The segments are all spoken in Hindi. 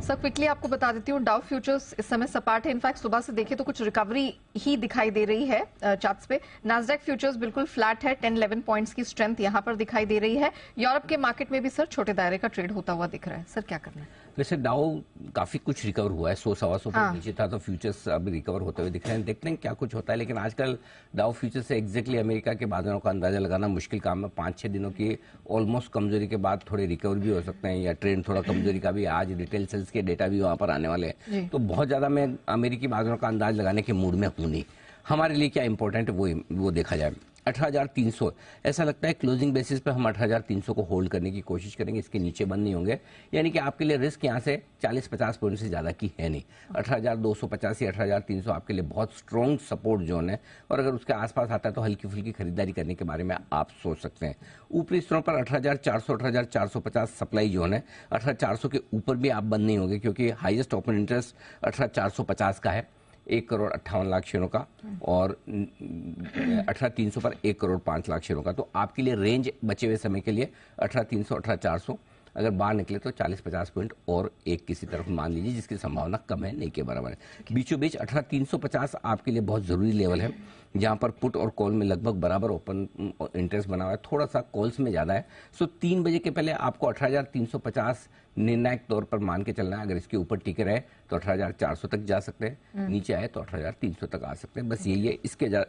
सर क्विकली आपको बता देती हूँ, डाउ फ्यूचर्स इस समय सपाट है। इनफैक्ट सुबह से देखें तो कुछ रिकवरी ही दिखाई दे रही है चार्ट्स पे। नास्डैक फ्यूचर्स बिल्कुल फ्लैट है, 10-11 पॉइंट्स की स्ट्रेंथ यहां पर दिखाई दे रही है। यूरोप के मार्केट में भी सर छोटे दायरे का ट्रेड होता हुआ दिख रहा है। सर क्या करना है? वैसे डाउ काफी कुछ रिकवर हुआ है, 100-125 पर नीचे था, तो फ्यूचर्स अब रिकवर होते हुए दिख रहे हैं। देखते हैं क्या कुछ होता है, लेकिन आजकल डाउ फ्यूचर से एग्जैक्टली अमेरिका के बादलों का अंदाजा लगाना मुश्किल काम है। 5-6 दिनों की ऑलमोस्ट कमजोरी के बाद थोड़े रिकवर भी हो सकते हैं, या ट्रेंड थोड़ा कमजोरी का भी। आज रिटेल सेल्स के डेटा भी वहां पर आने वाले हैं, तो बहुत ज्यादा मैं अमेरिकी बादलों का अंदाज लगाने के मूड में हूं नहीं। हमारे लिए क्या इंपॉर्टेंट है वो देखा जाए। 18,300 ऐसा लगता है क्लोजिंग बेसिस पे हम 18,300 को होल्ड करने की कोशिश करेंगे, इसके नीचे बंद नहीं होंगे। यानी कि आपके लिए रिस्क यहाँ से 40-50 पॉइंट से ज्यादा की है नहीं। 18,250 या 18,300 आपके लिए बहुत स्ट्रॉन्ग सपोर्ट जोन है, और अगर उसके आसपास आता है तो हल्की फुल्की खरीदारी करने के बारे में आप सोच सकते हैं। ऊपरी स्तरों पर 18,400, 18,450 सप्लाई जोन है। 18,400 के ऊपर भी आप बंद नहीं होंगे, क्योंकि हाईएस्ट ओपन इंटरेस्ट 18,450 का है, 1,58,00,000 शेयरों का, और 18,300 पर 1,05,00,000 शेयरों का। तो आपके लिए रेंज बचे हुए समय के लिए 18,300, 18,400। अगर बाहर निकले तो 40-50 पॉइंट और एक किसी तरफ मान लीजिए, जिसकी संभावना कम है, नहीं के बराबर है। बीचों बीच 18,350 आपके लिए बहुत जरूरी लेवल है, जहां पर पुट और कॉल में लगभग बराबर ओपन इंटरेस्ट बना हुआ है, थोड़ा सा कॉल्स में ज्यादा है। सो 3 बजे के पहले आपको 18,350 निर्णायक तौर पर मान के चलना है। अगर इसके ऊपर टिके रहे तो 18,400 तक जा सकते हैं, नीचे आए तो 18,300 तक आ सकते हैं। बस यही है,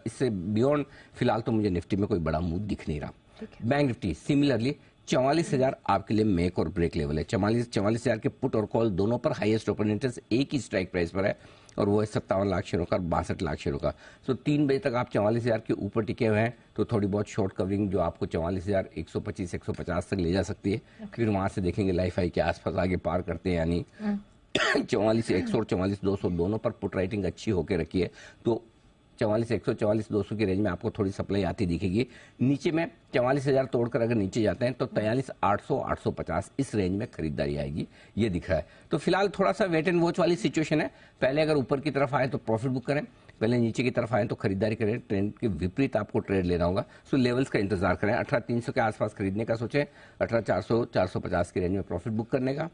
इससे बियॉन्ड फिलहाल तो मुझे निफ्टी में कोई बड़ा मूव दिख नहीं रहा। बैंक निफ्टी सिमिलरली 44,000 आपके लिए मेक और ब्रेक लेवल है। 44,000 के पुट और कॉल दोनों पर हाईएस्ट ओपन इंटरेस्ट एक ही स्ट्राइक प्राइस पर है, और वो है 57,00,000 शेयरों का, 62,00,000 शेयरों का। सो 3 बजे तक आप 44,000 के ऊपर टिके हुए हैं, तो थोड़ी बहुत शॉर्ट कवरिंग जो आपको 44,125-150 तक ले जा सकती है। फिर वहां से देखेंगे लाइफ हाई के आसपास आगे पार करते हैं या नहीं। 44,100 और 44,200 दोनों पर पुट राइटिंग अच्छी होकर रखी है, तो 44,100, 44,200 की रेंज में आपको थोड़ी सप्लाई आती दिखेगी। नीचे में 44,000 तोड़कर अगर नीचे जाते हैं तो 43,800, 850 इस रेंज में खरीदारी आएगी, ये दिख रहा है। तो फिलहाल थोड़ा सा वेट एंड वॉच वाली सिचुएशन है। पहले अगर ऊपर की तरफ आए तो प्रॉफिट बुक करें, पहले नीचे की तरफ आए तो खरीदारी करें। ट्रेंड के विपरीत आपको ट्रेड लेना होगा, सो लेवल्स का इंतजार करें। 18,300 के आसपास खरीदने का सोचें, 18,400, 450 की रेंज में प्रॉफिट बुक करने का।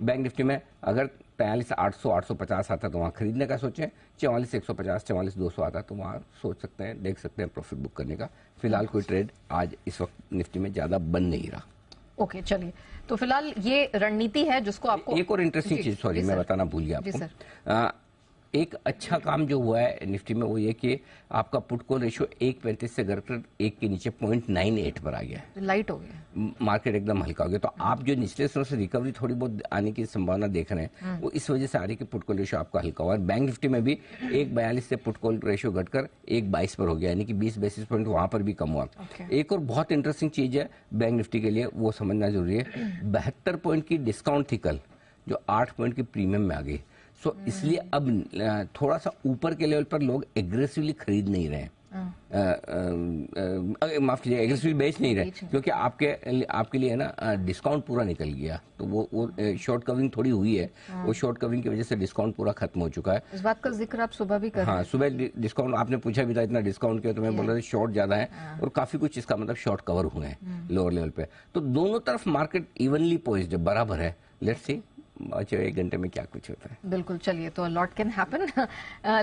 बैंक निफ्टी में अगर 43,800, 850 आता तो वहां खरीदने का सोचें। 44,150, 44,200 आता तो वहां सोच सकते हैं, देख सकते हैं प्रॉफिट बुक करने का। फिलहाल कोई ट्रेड आज इस वक्त निफ्टी में ज्यादा बन नहीं रहा। ओके, चलिए, तो फिलहाल ये रणनीति है जिसको आपको एक और इंटरेस्टिंग चीज, सॉरी मैं बताना भूल गया आपको। एक अच्छा काम जो हुआ है निफ्टी में वो ये कि आपका पुट कॉल रेशियो 1.35 से घटकर 1 के नीचे 0.98 पर आ गया है। लाइट हो गया, मार्केट एकदम हल्का हो गया। तो आप जो निचले स्तरों से रिकवरी थोड़ी बहुत आने की संभावना देख रहे हैं, वो इस वजह से आ रही है कि पुट कॉल रेशियो आपका हल्का हुआ है। बैंक निफ्टी में भी 1.42 से पुट कॉल रेशियो घटकर 1.22 पर हो गया, यानी कि 20 बेसिस पॉइंट वहां पर भी कम हुआ। एक और बहुत इंटरेस्टिंग चीज है बैंक निफ्टी के लिए, वो समझना जरूरी है। 72 पॉइंट की डिस्काउंट थी कल, जो 8 पॉइंट की प्रीमियम में आ गई। सो इसलिए अब थोड़ा सा ऊपर के लेवल पर लोग एग्रेसिवली खरीद नहीं रहे हैं, माफ कीजिए, एग्रेसिवली बेच नहीं रहे, क्योंकि आपके लिए ना डिस्काउंट पूरा निकल गया। तो वो शॉर्ट कवरिंग थोड़ी हुई है, वो शॉर्ट कवरिंग की वजह से डिस्काउंट पूरा खत्म हो चुका है। इस बात का जिक्र आप सुबह भी कर रहे हैं। हाँ, सुबह डिस्काउंट आपने पूछा भी था, इतना डिस्काउंट किया, तो मैं बोल रहा था शॉर्ट ज्यादा है, और काफी कुछ इसका मतलब शॉर्ट कवर हुए हैं लोअर लेवल पे। तो दोनों तरफ मार्केट इवनली पोइज्ड है, बराबर है। लेट्स सी 1 घंटे में क्या कुछ होता है। बिल्कुल, चलिए, तो लॉट कैन हैपन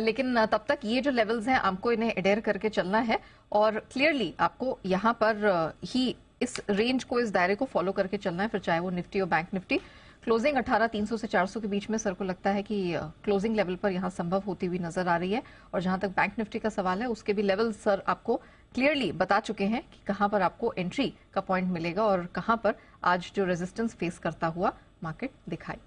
लेकिन तब तक ये जो लेवल्स हैं आपको इन्हें एडेयर करके चलना है, और क्लियरली आपको यहाँ पर ही इस रेंज को, इस दायरे को फॉलो करके चलना है, फिर चाहे वो निफ्टी और बैंक निफ्टी। क्लोजिंग 18,300 से 400 के बीच में सर को लगता है कि क्लोजिंग लेवल पर यहाँ संभव होती हुई नजर आ रही है। और जहां तक बैंक निफ्टी का सवाल है, उसके भी लेवल सर आपको क्लियरली बता चुके हैं कि कहां पर आपको एंट्री का पॉइंट मिलेगा और कहां पर आज जो रेजिस्टेंस फेस करता हुआ मार्केट दिखाई